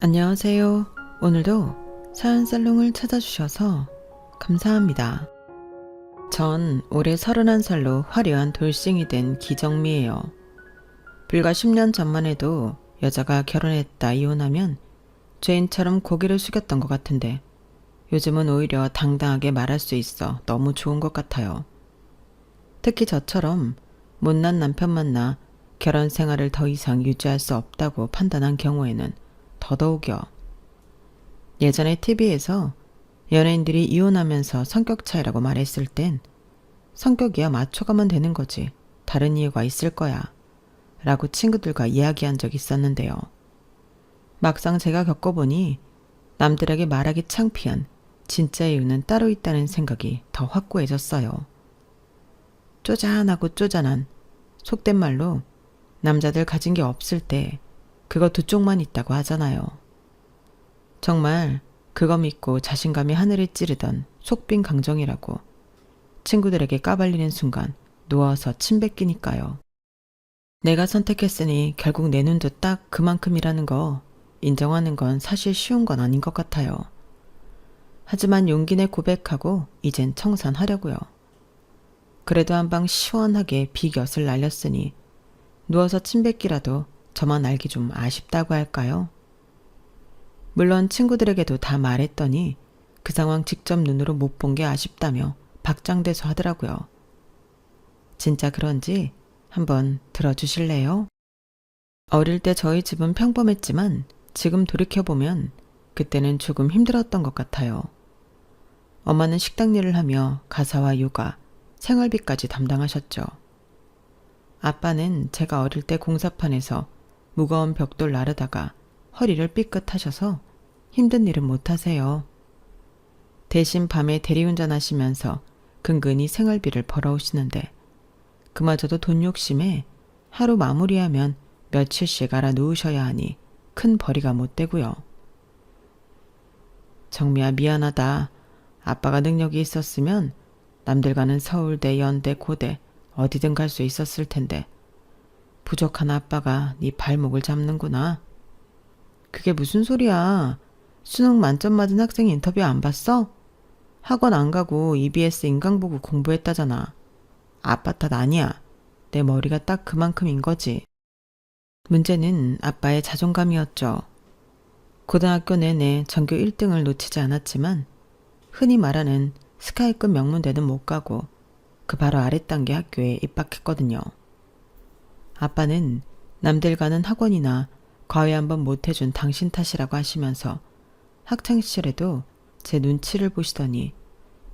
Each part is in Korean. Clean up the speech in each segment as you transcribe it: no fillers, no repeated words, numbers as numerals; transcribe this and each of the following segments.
안녕하세요. 오늘도 사연살롱을 찾아주셔서 감사합니다. 전 올해 31살로 화려한 돌싱이 된 기정미예요. 불과 10년 전만 해도 여자가 결혼했다 이혼하면 죄인처럼 고개를 숙였던 것 같은데 요즘은 오히려 당당하게 말할 수 있어 너무 좋은 것 같아요. 특히 저처럼 못난 남편 만나 결혼 생활을 더 이상 유지할 수 없다고 판단한 경우에는 더더욱요. 예전에 TV에서 연예인들이 이혼하면서 성격 차이라고 말했을 땐 성격이야 맞춰가면 되는 거지. 다른 이유가 있을 거야. 라고 친구들과 이야기한 적이 있었는데요. 막상 제가 겪어보니 남들에게 말하기 창피한 진짜 이유는 따로 있다는 생각이 더 확고해졌어요. 쪼잔하고 쪼잔한, 속된 말로 남자들 가진 게 없을 때 그거 두 쪽만 있다고 하잖아요. 정말 그거 믿고 자신감이 하늘을 찌르던 속빈 강정이라고 친구들에게 까발리는 순간 누워서 침 뱉기니까요. 내가 선택했으니 결국 내 눈도 딱 그만큼이라는 거 인정하는 건 사실 쉬운 건 아닌 것 같아요. 하지만 용기 내 고백하고 이젠 청산하려고요. 그래도 한방 시원하게 비곁을 날렸으니 누워서 침 뱉기라도 저만 알기 좀 아쉽다고 할까요? 물론 친구들에게도 다 말했더니 그 상황 직접 눈으로 못 본 게 아쉽다며 박장대소 하더라고요. 진짜 그런지 한번 들어주실래요? 어릴 때 저희 집은 평범했지만 지금 돌이켜보면 그때는 조금 힘들었던 것 같아요. 엄마는 식당 일을 하며 가사와 육아, 생활비까지 담당하셨죠. 아빠는 제가 어릴 때 공사판에서 무거운 벽돌 나르다가 허리를 삐끗하셔서 힘든 일은 못하세요. 대신 밤에 대리운전 하시면서 근근히 생활비를 벌어오시는데 그마저도 돈 욕심에 하루 마무리하면 며칠씩 알아 누우셔야 하니 큰 벌이가 못 되고요. 정미야 미안하다. 아빠가 능력이 있었으면 남들과는 서울대, 연대, 고대 어디든 갈 수 있었을 텐데 부족한 아빠가 네 발목을 잡는구나. 그게 무슨 소리야. 수능 만점 맞은 학생 인터뷰 안 봤어? 학원 안 가고 EBS 인강 보고 공부했다잖아. 아빠 탓 아니야. 내 머리가 딱 그만큼인 거지. 문제는 아빠의 자존감이었죠. 고등학교 내내 전교 1등을 놓치지 않았지만 흔히 말하는 스카이급 명문대는 못 가고 그 바로 아랫단계 학교에 입학했거든요. 아빠는 남들 가는 학원이나 과외 한번 못해준 당신 탓이라고 하시면서 학창시절에도 제 눈치를 보시더니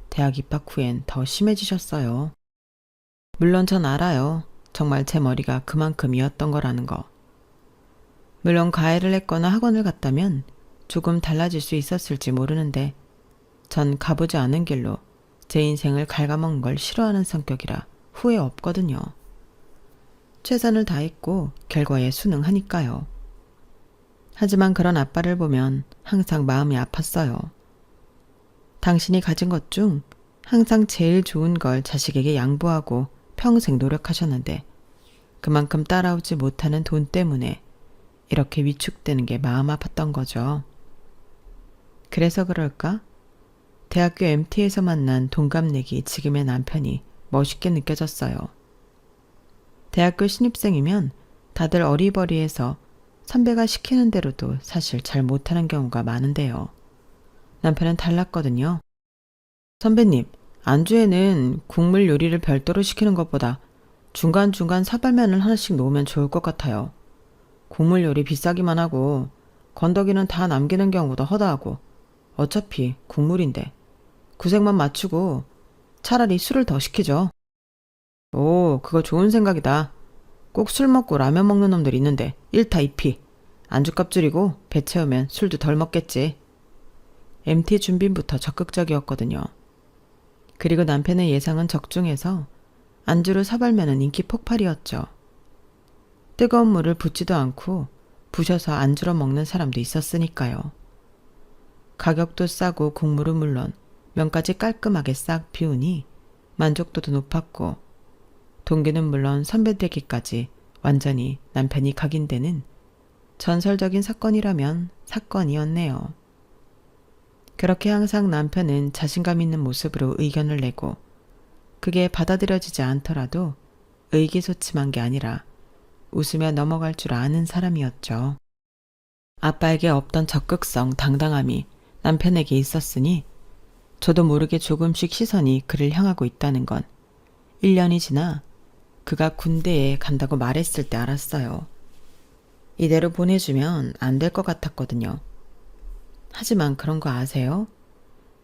대학 입학 후엔 더 심해지셨어요. 물론 전 알아요. 정말 제 머리가 그만큼이었던 거라는 거. 물론 과외를 했거나 학원을 갔다면 조금 달라질 수 있었을지 모르는데 전 가보지 않은 길로 제 인생을 갉아먹은 걸 싫어하는 성격이라 후회 없거든요. 최선을 다했고 결과에 순응하니까요. 하지만 그런 아빠를 보면 항상 마음이 아팠어요. 당신이 가진 것 중 항상 제일 좋은 걸 자식에게 양보하고 평생 노력하셨는데 그만큼 따라오지 못하는 돈 때문에 이렇게 위축되는 게 마음 아팠던 거죠. 그래서 그럴까? 대학교 MT에서 만난 동갑내기 지금의 남편이 멋있게 느껴졌어요. 대학교 신입생이면 다들 어리버리해서 선배가 시키는 대로도 사실 잘 못하는 경우가 많은데요. 남편은 달랐거든요. 선배님, 안주에는 국물 요리를 별도로 시키는 것보다 중간중간 사발면을 하나씩 놓으면 좋을 것 같아요. 국물 요리 비싸기만 하고 건더기는 다 남기는 경우도 허다하고 어차피 국물인데 구색만 맞추고 차라리 술을 더 시키죠. 오, 그거 좋은 생각이다. 꼭 술 먹고 라면 먹는 놈들 있는데 1타 2피. 안주값 줄이고 배 채우면 술도 덜 먹겠지. MT 준비부터 적극적이었거든요. 그리고 남편의 예상은 적중해서 안주로 사발면은 인기 폭발이었죠. 뜨거운 물을 붓지도 않고 부셔서 안주로 먹는 사람도 있었으니까요. 가격도 싸고 국물은 물론 면까지 깔끔하게 싹 비우니 만족도도 높았고 동기는 물론 선배되기까지 완전히 남편이 각인되는 전설적인 사건이라면 사건이었네요. 그렇게 항상 남편은 자신감 있는 모습으로 의견을 내고 그게 받아들여지지 않더라도 의기소침한 게 아니라 웃으며 넘어갈 줄 아는 사람이었죠. 아빠에게 없던 적극성, 당당함이 남편에게 있었으니 저도 모르게 조금씩 시선이 그를 향하고 있다는 건 1년이 지나 그가 군대에 간다고 말했을 때 알았어요. 이대로 보내주면 안 될 것 같았거든요. 하지만 그런 거 아세요?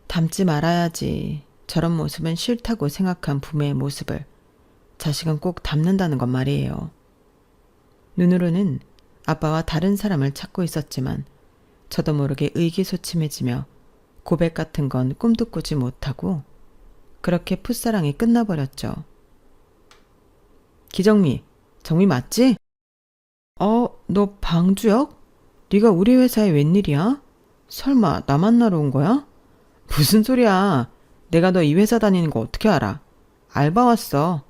닮지 말아야지. 저런 모습은 싫다고 생각한 부모의 모습을 자식은 꼭 닮는다는 건 말이에요. 눈으로는 아빠와 다른 사람을 찾고 있었지만 저도 모르게 의기소침해지며 고백 같은 건 꿈도 꾸지 못하고 그렇게 풋사랑이 끝나버렸죠. 기정미, 정미 맞지? 너 방주혁? 네가 우리 회사에 웬일이야? 설마 나 만나러 온 거야? 무슨 소리야. 내가 너 이 회사 다니는 거 어떻게 알아? 알바 왔어.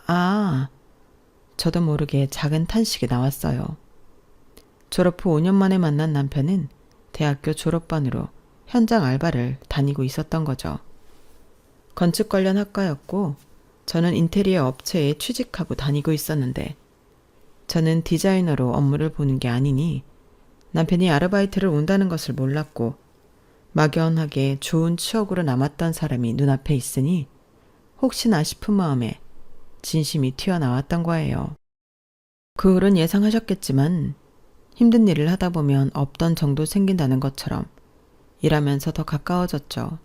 아, 저도 모르게 작은 탄식이 나왔어요. 졸업 후 5년 만에 만난 남편은 대학교 졸업반으로 현장 알바를 다니고 있었던 거죠. 건축 관련 학과였고 저는 인테리어 업체에 취직하고 다니고 있었는데 저는 디자이너로 업무를 보는 게 아니니 남편이 아르바이트를 온다는 것을 몰랐고 막연하게 좋은 추억으로 남았던 사람이 눈앞에 있으니 혹시나 싶은 마음에 진심이 튀어나왔던 거예요. 그 후론 예상하셨겠지만 힘든 일을 하다 보면 없던 정도 생긴다는 것처럼 일하면서 더 가까워졌죠.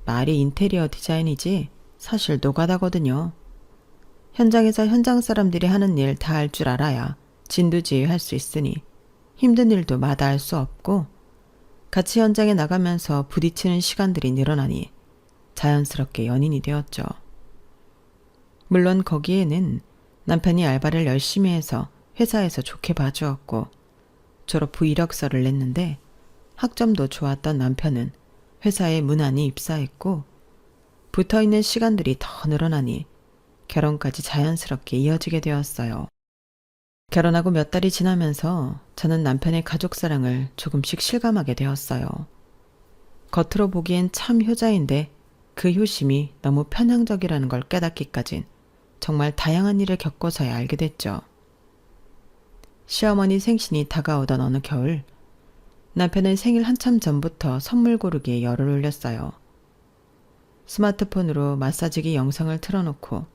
말이 인테리어 디자인이지 사실 노가다거든요. 현장에서 현장 사람들이 하는 일 다 할 줄 알아야 진두지휘할 수 있으니 힘든 일도 마다할 수 없고 같이 현장에 나가면서 부딪히는 시간들이 늘어나니 자연스럽게 연인이 되었죠. 물론 거기에는 남편이 알바를 열심히 해서 회사에서 좋게 봐주었고 졸업 후 이력서를 냈는데 학점도 좋았던 남편은 회사에 무난히 입사했고 붙어있는 시간들이 더 늘어나니 결혼까지 자연스럽게 이어지게 되었어요. 결혼하고 몇 달이 지나면서 저는 남편의 가족 사랑을 조금씩 실감하게 되었어요. 겉으로 보기엔 참 효자인데 그 효심이 너무 편향적이라는 걸 깨닫기까진 정말 다양한 일을 겪어서야 알게 됐죠. 시어머니 생신이 다가오던 어느 겨울 남편은 생일 한참 전부터 선물 고르기에 열을 올렸어요. 스마트폰으로 마사지기 영상을 틀어놓고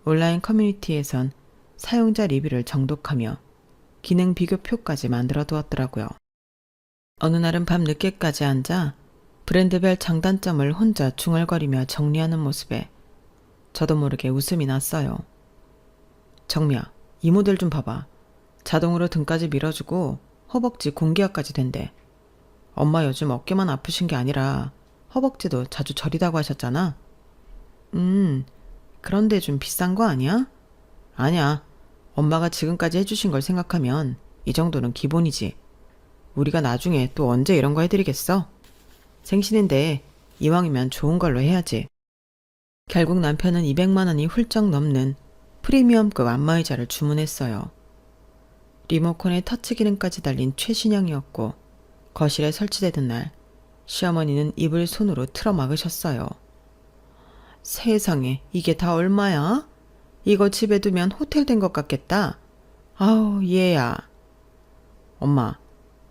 온라인 커뮤니티에선 사용자 리뷰를 정독하며 기능 비교표까지 만들어 두었더라고요. 어느 날은 밤 늦게까지 앉아 브랜드별 장단점을 혼자 중얼거리며 정리하는 모습에 저도 모르게 웃음이 났어요. 정미야, 이 모델 좀 봐봐. 자동으로 등까지 밀어주고 허벅지 공기압까지 된대. 엄마 요즘 어깨만 아프신 게 아니라 허벅지도 자주 저리다고 하셨잖아. 그런데 좀 비싼 거 아니야? 아니야. 엄마가 지금까지 해주신 걸 생각하면 이 정도는 기본이지. 우리가 나중에 또 언제 이런 거 해드리겠어? 생신인데 이왕이면 좋은 걸로 해야지. 결국 남편은 200만 원이 훌쩍 넘는 프리미엄급 안마의자를 주문했어요. 리모컨에 터치 기능까지 달린 최신형이었고 거실에 설치되던 날 시어머니는 입을 손으로 틀어 막으셨어요. 세상에 이게 다 얼마야? 이거 집에 두면 호텔 된 것 같겠다. 아우 얘야. 엄마,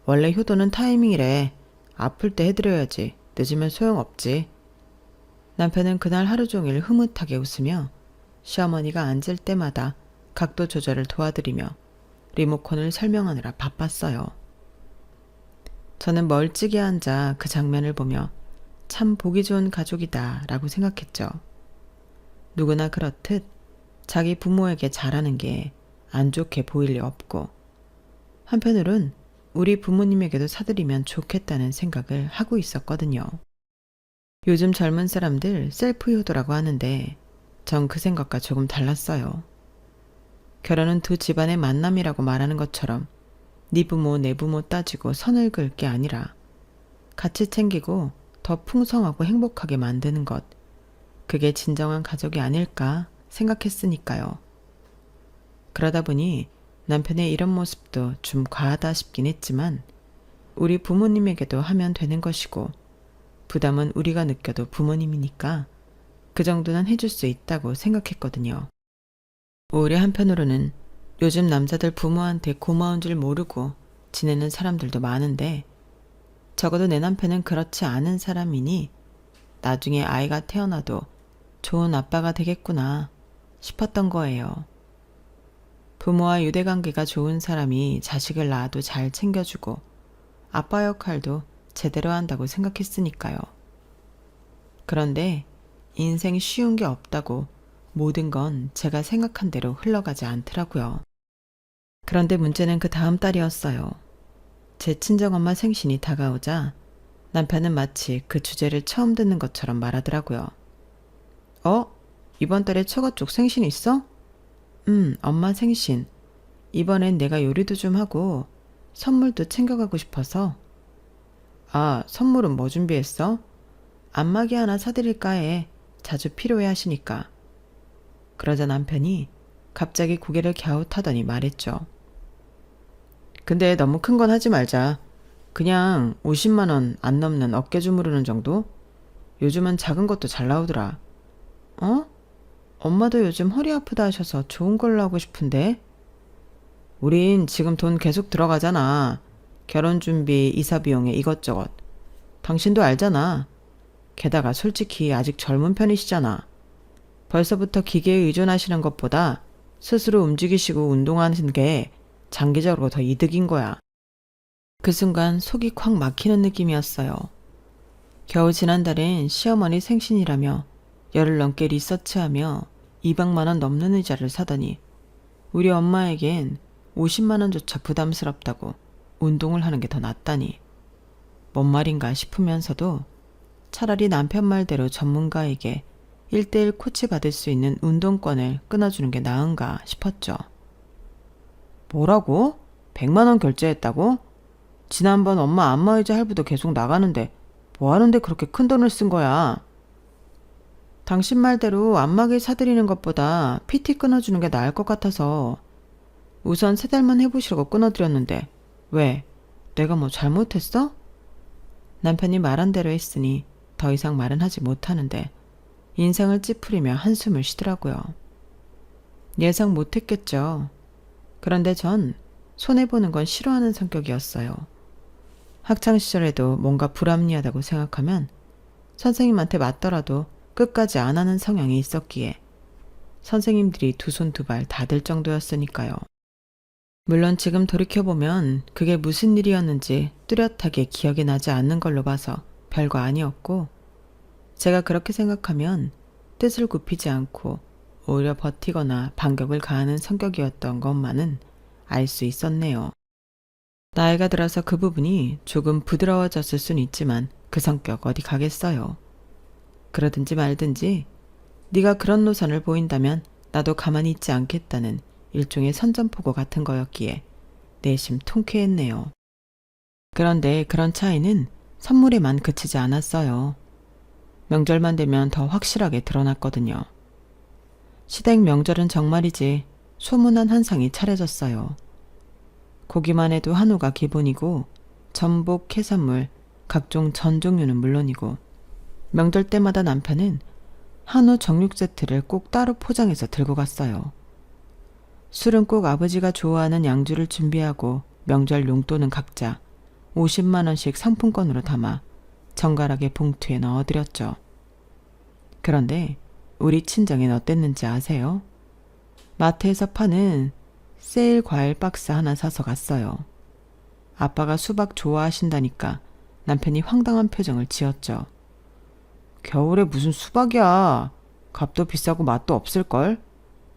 원래 효도는 타이밍이래. 아플 때 해드려야지. 늦으면 소용없지. 남편은 그날 하루 종일 흐뭇하게 웃으며 시어머니가 앉을 때마다 각도 조절을 도와드리며 리모컨을 설명하느라 바빴어요. 저는 멀찍이 앉아 그 장면을 보며 참 보기 좋은 가족이다 라고 생각했죠. 누구나 그렇듯 자기 부모에게 잘하는 게 안 좋게 보일 리 없고 한편으론 우리 부모님에게도 사드리면 좋겠다는 생각을 하고 있었거든요. 요즘 젊은 사람들 셀프 효도라고 하는데 전 그 생각과 조금 달랐어요. 결혼은 두 집안의 만남이라고 말하는 것처럼 네 부모 내 부모 따지고 선을 그을 게 아니라 같이 챙기고 더 풍성하고 행복하게 만드는 것, 그게 진정한 가족이 아닐까 생각했으니까요. 그러다 보니 남편의 이런 모습도 좀 과하다 싶긴 했지만 우리 부모님에게도 하면 되는 것이고 부담은 우리가 느껴도 부모님이니까 그 정도는 해줄 수 있다고 생각했거든요. 오히려 한편으로는 요즘 남자들 부모한테 고마운 줄 모르고 지내는 사람들도 많은데 적어도 내 남편은 그렇지 않은 사람이니 나중에 아이가 태어나도 좋은 아빠가 되겠구나 싶었던 거예요. 부모와 유대관계가 좋은 사람이 자식을 낳아도 잘 챙겨주고 아빠 역할도 제대로 한다고 생각했으니까요. 그런데 인생 쉬운 게 없다고 모든 건 제가 생각한 대로 흘러가지 않더라고요. 그런데 문제는 그 다음 달이었어요. 제 친정엄마 생신이 다가오자 남편은 마치 그 주제를 처음 듣는 것처럼 말하더라고요. 이번 달에 처가 쪽 생신 있어? 엄마 생신. 이번엔 내가 요리도 좀 하고 선물도 챙겨가고 싶어서. 아, 선물은 뭐 준비했어? 안마기 하나 사드릴까 해. 자주 필요해 하시니까. 그러자 남편이 갑자기 고개를 갸웃하더니 말했죠. 근데 너무 큰 건 하지 말자. 그냥 50만 원 안 넘는 어깨 주무르는 정도? 요즘은 작은 것도 잘 나오더라. 엄마도 요즘 허리 아프다 하셔서 좋은 걸로 하고 싶은데? 우린 지금 돈 계속 들어가잖아. 결혼 준비, 이사 비용에 이것저것. 당신도 알잖아. 게다가 솔직히 아직 젊은 편이시잖아. 벌써부터 기계에 의존하시는 것보다 스스로 움직이시고 운동하는 게 장기적으로 더 이득인 거야. 그 순간 속이 콱 막히는 느낌이었어요. 겨우 지난달엔 시어머니 생신이라며 열흘 넘게 리서치하며 200만 원 넘는 의자를 사더니 우리 엄마에겐 50만 원조차 부담스럽다고 운동을 하는 게 더 낫다니. 뭔 말인가 싶으면서도 차라리 남편 말대로 전문가에게 1:1 코치 받을 수 있는 운동권을 끊어주는 게 나은가 싶었죠. 뭐라고? 100만 원 결제했다고? 지난번 엄마 안마의자 할부도 계속 나가는데 뭐 하는데 그렇게 큰 돈을 쓴 거야? 당신 말대로 안마기 사드리는 것보다 PT 끊어주는 게 나을 것 같아서 우선 3달만 해보시라고 끊어드렸는데 왜? 내가 뭐 잘못했어? 남편이 말한 대로 했으니 더 이상 말은 하지 못하는데 인상을 찌푸리며 한숨을 쉬더라고요. 예상 못했겠죠. 그런데 전 손해보는 건 싫어하는 성격이었어요. 학창시절에도 뭔가 불합리하다고 생각하면 선생님한테 맞더라도 끝까지 안 하는 성향이 있었기에 선생님들이 두 손 두 발 다 들 정도였으니까요. 물론 지금 돌이켜보면 그게 무슨 일이었는지 뚜렷하게 기억이 나지 않는 걸로 봐서 별거 아니었고 제가 그렇게 생각하면 뜻을 굽히지 않고 오히려 버티거나 반격을 가하는 성격이었던 것만은 알 수 있었네요. 나이가 들어서 그 부분이 조금 부드러워졌을 순 있지만 그 성격 어디 가겠어요. 그러든지 말든지 네가 그런 노선을 보인다면 나도 가만히 있지 않겠다는 일종의 선전포고 같은 거였기에 내심 통쾌했네요. 그런데 그런 차이는 선물에만 그치지 않았어요. 명절만 되면 더 확실하게 드러났거든요. 시댁 명절은 정말이지 소문난 한상이 차려졌어요. 고기만 해도 한우가 기본이고 전복, 해산물, 각종 전 종류는 물론이고 명절 때마다 남편은 한우 정육 세트를 꼭 따로 포장해서 들고 갔어요. 술은 꼭 아버지가 좋아하는 양주를 준비하고 명절 용돈은 각자 50만 원씩 상품권으로 담아 정갈하게 봉투에 넣어드렸죠. 그런데 우리 친정엔 어땠는지 아세요? 마트에서 파는 세일 과일 박스 하나 사서 갔어요. 아빠가 수박 좋아하신다니까 남편이 황당한 표정을 지었죠. 겨울에 무슨 수박이야. 값도 비싸고 맛도 없을걸?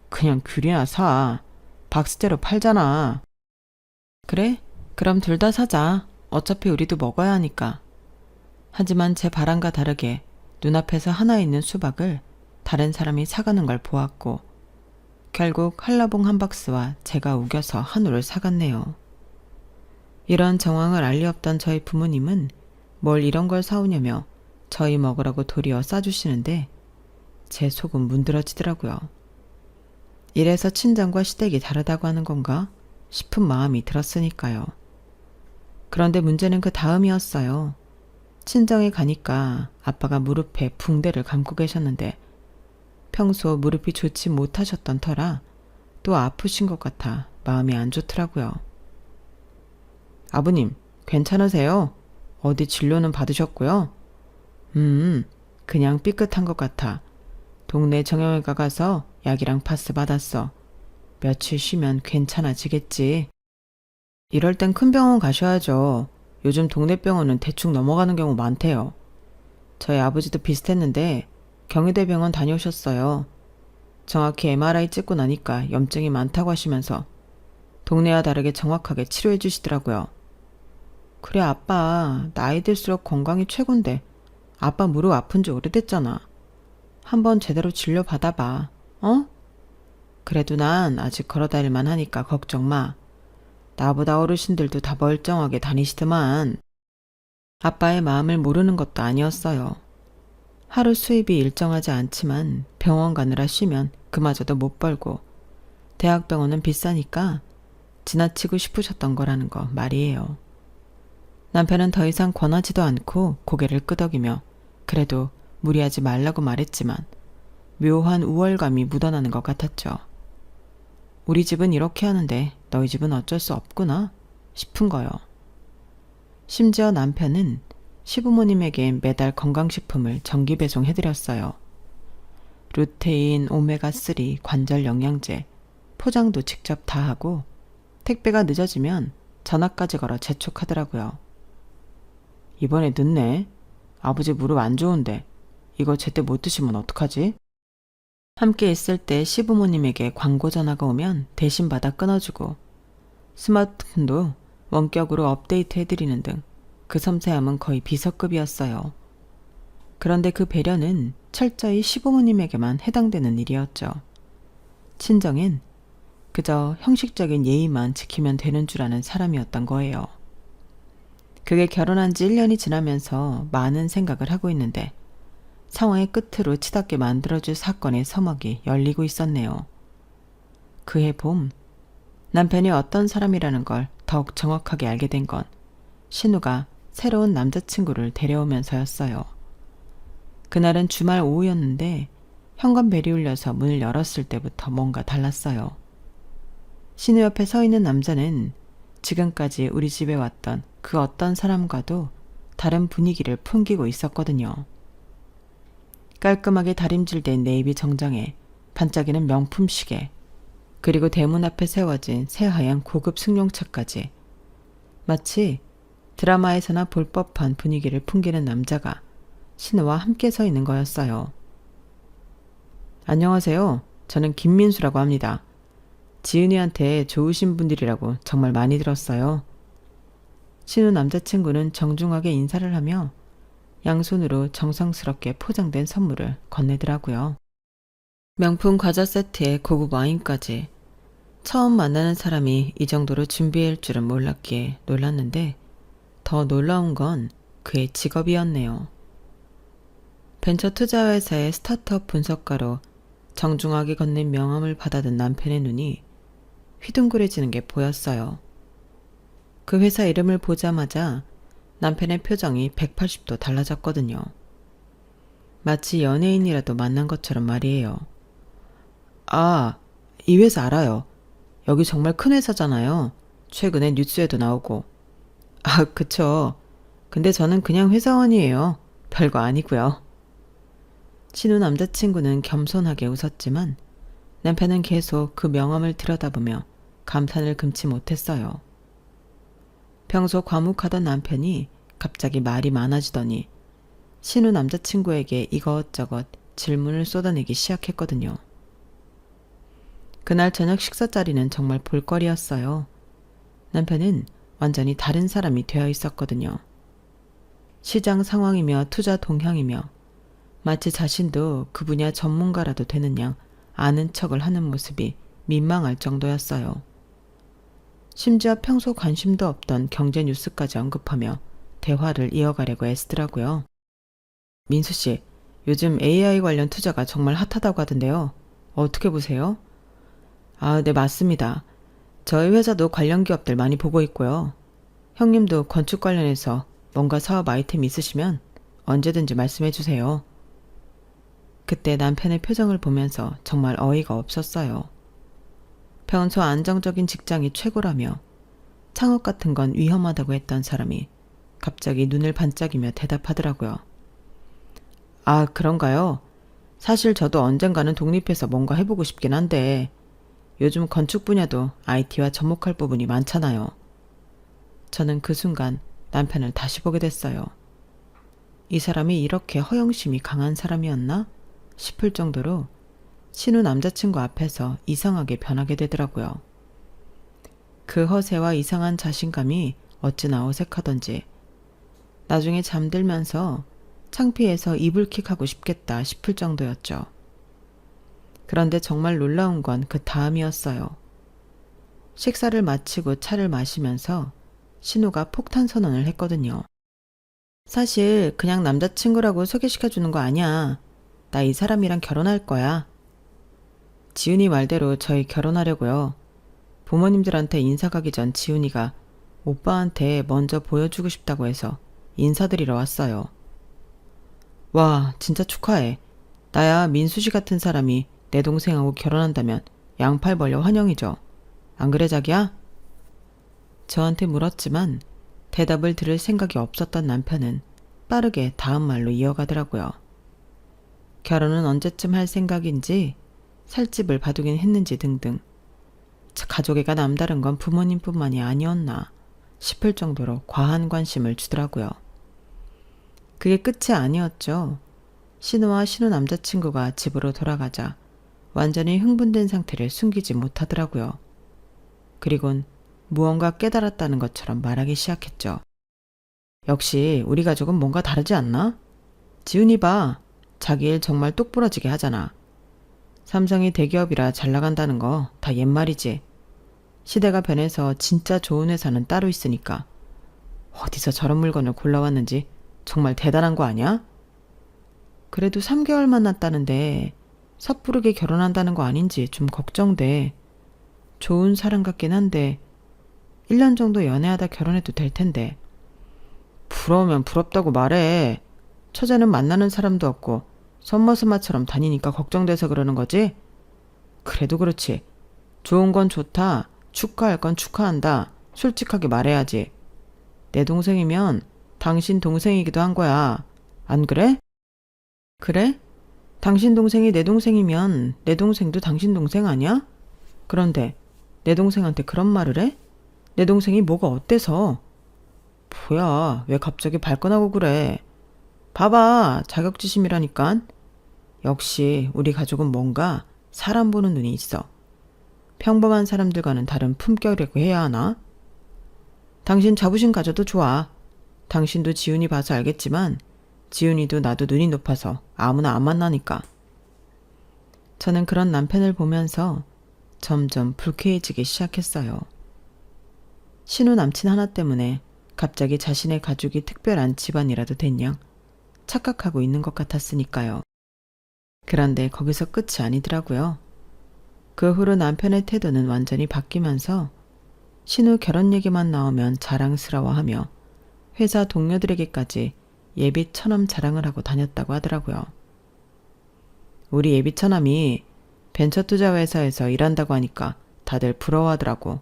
그냥 귤이나 사. 박스째로 팔잖아. 그래? 그럼 둘 다 사자. 어차피 우리도 먹어야 하니까. 하지만 제 바람과 다르게 눈앞에서 하나 있는 수박을 다른 사람이 사가는 걸 보았고 결국 한라봉 한 박스와 제가 우겨서 한우를 사갔네요. 이런 정황을 알리 없던 저희 부모님은 뭘 이런 걸 사오냐며 저희 먹으라고 도리어 싸주시는데 제 속은 문드러지더라고요. 이래서 친정과 시댁이 다르다고 하는 건가? 싶은 마음이 들었으니까요. 그런데 문제는 그 다음이었어요. 친정에 가니까 아빠가 무릎에 붕대를 감고 계셨는데 평소 무릎이 좋지 못하셨던 터라 또 아프신 것 같아 마음이 안 좋더라고요. 아버님, 괜찮으세요? 어디 진료는 받으셨고요? 그냥 삐끗한 것 같아. 동네 정형외과 가서 약이랑 파스 받았어. 며칠 쉬면 괜찮아지겠지. 이럴 땐 큰 병원 가셔야죠. 요즘 동네 병원은 대충 넘어가는 경우 많대요. 저희 아버지도 비슷했는데 경희대병원 다녀오셨어요. 정확히 MRI 찍고 나니까 염증이 많다고 하시면서 동네와 다르게 정확하게 치료해 주시더라고요. 그래 아빠, 나이 들수록 건강이 최곤데 아빠 무릎 아픈 지 오래됐잖아. 한번 제대로 진료 받아봐. 어? 그래도 난 아직 걸어다닐만 하니까 걱정 마. 나보다 어르신들도 다 멀쩡하게 다니시더만. 아빠의 마음을 모르는 것도 아니었어요. 하루 수입이 일정하지 않지만 병원 가느라 쉬면 그마저도 못 벌고 대학병원은 비싸니까 지나치고 싶으셨던 거라는 거 말이에요. 남편은 더 이상 권하지도 않고 고개를 끄덕이며 그래도 무리하지 말라고 말했지만 묘한 우월감이 묻어나는 것 같았죠. 우리 집은 이렇게 하는데 너희 집은 어쩔 수 없구나 싶은 거요. 심지어 남편은 시부모님에게 매달 건강식품을 정기 배송해드렸어요. 루테인, 오메가3, 관절 영양제, 포장도 직접 다 하고 택배가 늦어지면 전화까지 걸어 재촉하더라고요. 이번에 늦네. 아버지 무릎 안 좋은데 이거 제때 못 드시면 어떡하지? 함께 있을 때 시부모님에게 광고 전화가 오면 대신 받아 끊어주고 스마트폰도 원격으로 업데이트 해드리는 등 그 섬세함은 거의 비서급이었어요. 그런데 그 배려는 철저히 시부모님에게만 해당되는 일이었죠. 친정엔 그저 형식적인 예의만 지키면 되는 줄 아는 사람이었던 거예요. 그게 결혼한 지 1년이 지나면서 많은 생각을 하고 있는데 상황의 끝으로 치닫게 만들어줄 사건의 서막이 열리고 있었네요. 그해 봄, 남편이 어떤 사람이라는 걸 더욱 정확하게 알게 된 건 신우가 새로운 남자친구를 데려오면서였어요. 그날은 주말 오후였는데 현관벨이 울려서 문을 열었을 때부터 뭔가 달랐어요. 신우 옆에 서 있는 남자는 지금까지 우리 집에 왔던 그 어떤 사람과도 다른 분위기를 풍기고 있었거든요. 깔끔하게 다림질된 네이비 정장에 반짝이는 명품 시계, 그리고 대문 앞에 세워진 새하얀 고급 승용차까지 마치 드라마에서나 볼 법한 분위기를 풍기는 남자가 신우와 함께 서 있는 거였어요. 안녕하세요. 저는 김민수라고 합니다. 지은이한테 좋으신 분들이라고 정말 많이 들었어요. 신우 남자친구는 정중하게 인사를 하며 양손으로 정성스럽게 포장된 선물을 건네더라고요. 명품 과자 세트에 고급 와인까지. 처음 만나는 사람이 이 정도로 준비할 줄은 몰랐기에 놀랐는데 더 놀라운 건 그의 직업이었네요. 벤처 투자회사의 스타트업 분석가로 정중하게 건넨 명함을 받아든 남편의 눈이 휘둥그레지는 게 보였어요. 그 회사 이름을 보자마자 남편의 표정이 180도 달라졌거든요. 마치 연예인이라도 만난 것처럼 말이에요. 아, 이 회사 알아요. 여기 정말 큰 회사잖아요. 최근에 뉴스에도 나오고. 아, 그쵸. 근데 저는 그냥 회사원이에요. 별거 아니고요. 신우 남자친구는 겸손하게 웃었지만 남편은 계속 그 명함을 들여다보며 감탄을 금치 못했어요. 평소 과묵하던 남편이 갑자기 말이 많아지더니 신우 남자친구에게 이것저것 질문을 쏟아내기 시작했거든요. 그날 저녁 식사 자리는 정말 볼거리였어요. 남편은 완전히 다른 사람이 되어 있었거든요. 시장 상황이며 투자 동향이며 마치 자신도 그 분야 전문가라도 되는 양 아는 척을 하는 모습이 민망할 정도였어요. 심지어 평소 관심도 없던 경제 뉴스까지 언급하며 대화를 이어가려고 애쓰더라고요. 민수씨, 요즘 AI 관련 투자가 정말 핫하다고 하던데요. 어떻게 보세요? 아, 네, 맞습니다. 저희 회사도 관련 기업들 많이 보고 있고요. 형님도 건축 관련해서 뭔가 사업 아이템 있으시면 언제든지 말씀해 주세요. 그때 남편의 표정을 보면서 정말 어이가 없었어요. 평소 안정적인 직장이 최고라며 창업 같은 건 위험하다고 했던 사람이 갑자기 눈을 반짝이며 대답하더라고요. 아, 그런가요? 사실 저도 언젠가는 독립해서 뭔가 해보고 싶긴 한데 요즘 건축 분야도 IT와 접목할 부분이 많잖아요. 저는 그 순간 남편을 다시 보게 됐어요. 이 사람이 이렇게 허영심이 강한 사람이었나 싶을 정도로 신우 남자친구 앞에서 이상하게 변하게 되더라고요. 그 허세와 이상한 자신감이 어찌나 어색하던지 나중에 잠들면서 창피해서 이불킥하고 싶겠다 싶을 정도였죠. 그런데 정말 놀라운 건 그 다음이었어요. 식사를 마치고 차를 마시면서 신우가 폭탄 선언을 했거든요. 사실 그냥 남자친구라고 소개시켜주는 거 아니야. 나 이 사람이랑 결혼할 거야. 지훈이 말대로 저희 결혼하려고요. 부모님들한테 인사 가기 전 지훈이가 오빠한테 먼저 보여주고 싶다고 해서 인사드리러 왔어요. 와, 진짜 축하해. 나야 민수씨 같은 사람이 내 동생하고 결혼한다면 양팔 벌려 환영이죠. 안 그래 자기야? 저한테 물었지만 대답을 들을 생각이 없었던 남편은 빠르게 다음 말로 이어가더라고요. 결혼은 언제쯤 할 생각인지 살집을 봐두긴 했는지 등등. 가족애가 남다른 건 부모님뿐만이 아니었나 싶을 정도로 과한 관심을 주더라고요. 그게 끝이 아니었죠. 신우와 신우 남자친구가 집으로 돌아가자 완전히 흥분된 상태를 숨기지 못하더라고요. 그리곤 무언가 깨달았다는 것처럼 말하기 시작했죠. 역시 우리 가족은 뭔가 다르지 않나? 지훈이 봐. 자기 일 정말 똑부러지게 하잖아. 삼성이 대기업이라 잘 나간다는 거 다 옛말이지. 시대가 변해서 진짜 좋은 회사는 따로 있으니까. 어디서 저런 물건을 골라왔는지 정말 대단한 거 아니야? 그래도 3개월 만났다는데 섣부르게 결혼한다는 거 아닌지 좀 걱정돼. 좋은 사람 같긴 한데 1년 정도 연애하다 결혼해도 될 텐데. 부러우면 부럽다고 말해. 처제는 만나는 사람도 없고 선머스마처럼 다니니까 걱정돼서 그러는 거지? 그래도 그렇지. 좋은 건 좋다. 축하할 건 축하한다. 솔직하게 말해야지. 내 동생이면 당신 동생이기도 한 거야. 안 그래? 그래? 당신 동생이 내 동생이면 내 동생도 당신 동생 아니야? 그런데 내 동생한테 그런 말을 해? 내 동생이 뭐가 어때서? 뭐야, 왜 갑자기 발끈하고 그래? 봐봐, 자격지심이라니깐. 역시 우리 가족은 뭔가 사람 보는 눈이 있어. 평범한 사람들과는 다른 품격이라고 해야 하나? 당신 자부심 가져도 좋아. 당신도 지훈이 봐서 알겠지만 지훈이도 나도 눈이 높아서 아무나 안 만나니까. 저는 그런 남편을 보면서 점점 불쾌해지기 시작했어요. 신우 남친 하나 때문에 갑자기 자신의 가족이 특별한 집안이라도 된 양 착각하고 있는 것 같았으니까요. 그런데 거기서 끝이 아니더라고요. 그 후로 남편의 태도는 완전히 바뀌면서 신우 결혼 얘기만 나오면 자랑스러워하며 회사 동료들에게까지 예비 처남 자랑을 하고 다녔다고 하더라고요. 우리 예비 처남이 벤처투자회사에서 일한다고 하니까 다들 부러워하더라고.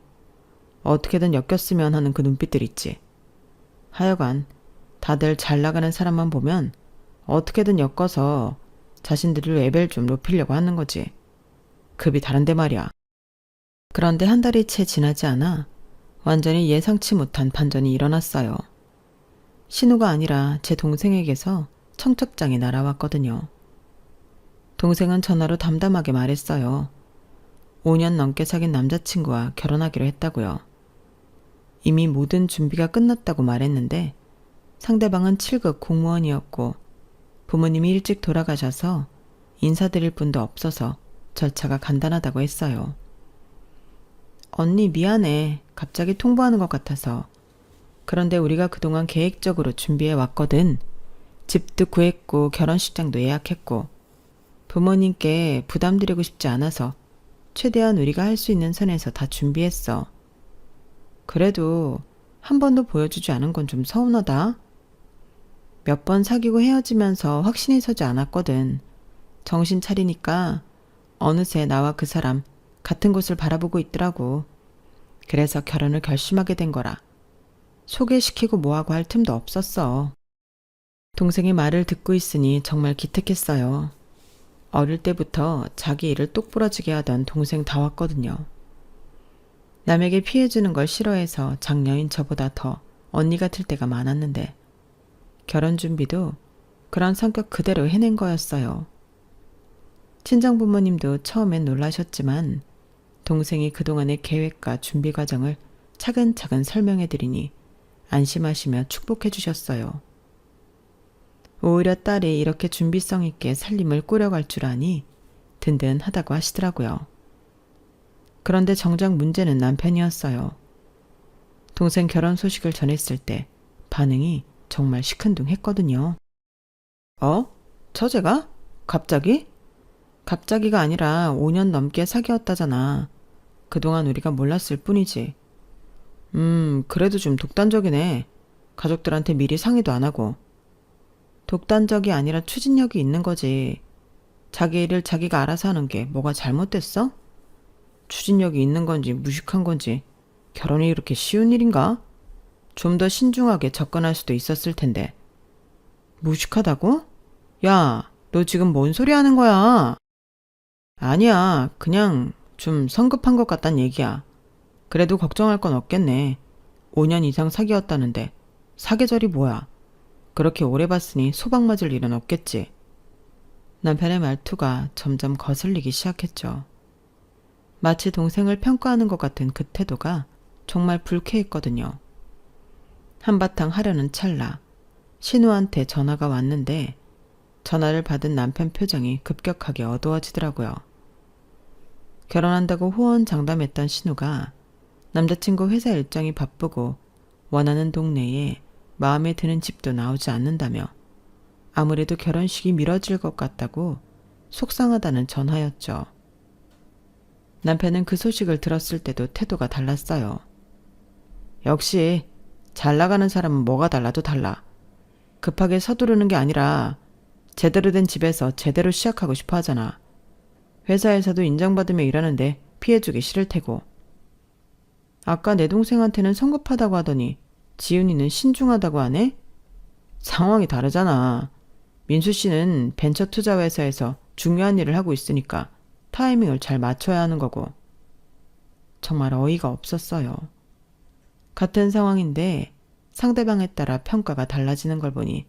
어떻게든 엮였으면 하는 그 눈빛들 있지. 하여간 다들 잘 나가는 사람만 보면 어떻게든 엮어서 자신들의 레벨 좀 높이려고 하는 거지. 급이 다른데 말이야. 그런데 한 달이 채 지나지 않아 완전히 예상치 못한 반전이 일어났어요. 신우가 아니라 제 동생에게서 청첩장이 날아왔거든요. 동생은 전화로 담담하게 말했어요. 5년 넘게 사귄 남자친구와 결혼하기로 했다고요. 이미 모든 준비가 끝났다고 말했는데 상대방은 7급 공무원이었고 부모님이 일찍 돌아가셔서 인사드릴 분도 없어서 절차가 간단하다고 했어요. 언니 미안해. 갑자기 통보하는 것 같아서. 그런데 우리가 그동안 계획적으로 준비해 왔거든. 집도 구했고 결혼식장도 예약했고 부모님께 부담드리고 싶지 않아서 최대한 우리가 할 수 있는 선에서 다 준비했어. 그래도 한 번도 보여주지 않은 건 좀 서운하다. 몇 번 사귀고 헤어지면서 확신이 서지 않았거든. 정신 차리니까 어느새 나와 그 사람 같은 곳을 바라보고 있더라고. 그래서 결혼을 결심하게 된 거라. 소개시키고 뭐하고 할 틈도 없었어. 동생의 말을 듣고 있으니 정말 기특했어요. 어릴 때부터 자기 일을 똑부러지게 하던 동생 다 왔거든요. 남에게 피해주는 걸 싫어해서 장녀인 저보다 더 언니 같을 때가 많았는데 결혼 준비도 그런 성격 그대로 해낸 거였어요. 친정 부모님도 처음엔 놀라셨지만 동생이 그동안의 계획과 준비 과정을 차근차근 설명해드리니 안심하시며 축복해 주셨어요. 오히려 딸이 이렇게 준비성 있게 살림을 꾸려갈 줄 아니 든든하다고 하시더라고요. 그런데 정작 문제는 남편이었어요. 동생 결혼 소식을 전했을 때 반응이 정말 시큰둥했거든요. 처제가? 갑자기? 갑자기가 아니라 5년 넘게 사귀었다잖아. 그동안 우리가 몰랐을 뿐이지. 그래도 좀 독단적이네. 가족들한테 미리 상의도 안 하고. 독단적이 아니라 추진력이 있는 거지. 자기 일을 자기가 알아서 하는 게 뭐가 잘못됐어? 추진력이 있는 건지 무식한 건지 결혼이 이렇게 쉬운 일인가? 좀 더 신중하게 접근할 수도 있었을 텐데. 무식하다고? 야, 너 지금 뭔 소리 하는 거야? 아니야, 그냥 좀 성급한 것 같단 얘기야. 그래도 걱정할 건 없겠네. 5년 이상 사귀었다는데 사계절이 뭐야? 그렇게 오래 봤으니 소박 맞을 일은 없겠지. 남편의 말투가 점점 거슬리기 시작했죠. 마치 동생을 평가하는 것 같은 그 태도가 정말 불쾌했거든요. 한바탕 하려는 찰나 신우한테 전화가 왔는데 전화를 받은 남편 표정이 급격하게 어두워지더라고요. 결혼한다고 호언장담했던 신우가 남자친구 회사 일정이 바쁘고 원하는 동네에 마음에 드는 집도 나오지 않는다며 아무래도 결혼식이 미뤄질 것 같다고 속상하다는 전화였죠. 남편은 그 소식을 들었을 때도 태도가 달랐어요. 역시 잘 나가는 사람은 뭐가 달라도 달라. 급하게 서두르는 게 아니라 제대로 된 집에서 제대로 시작하고 싶어 하잖아. 회사에서도 인정받으며 일하는데 피해주기 싫을 테고. 아까 내 동생한테는 성급하다고 하더니 지훈이는 신중하다고 하네? 상황이 다르잖아. 민수 씨는 벤처 투자 회사에서 중요한 일을 하고 있으니까 타이밍을 잘 맞춰야 하는 거고. 정말 어이가 없었어요. 같은 상황인데 상대방에 따라 평가가 달라지는 걸 보니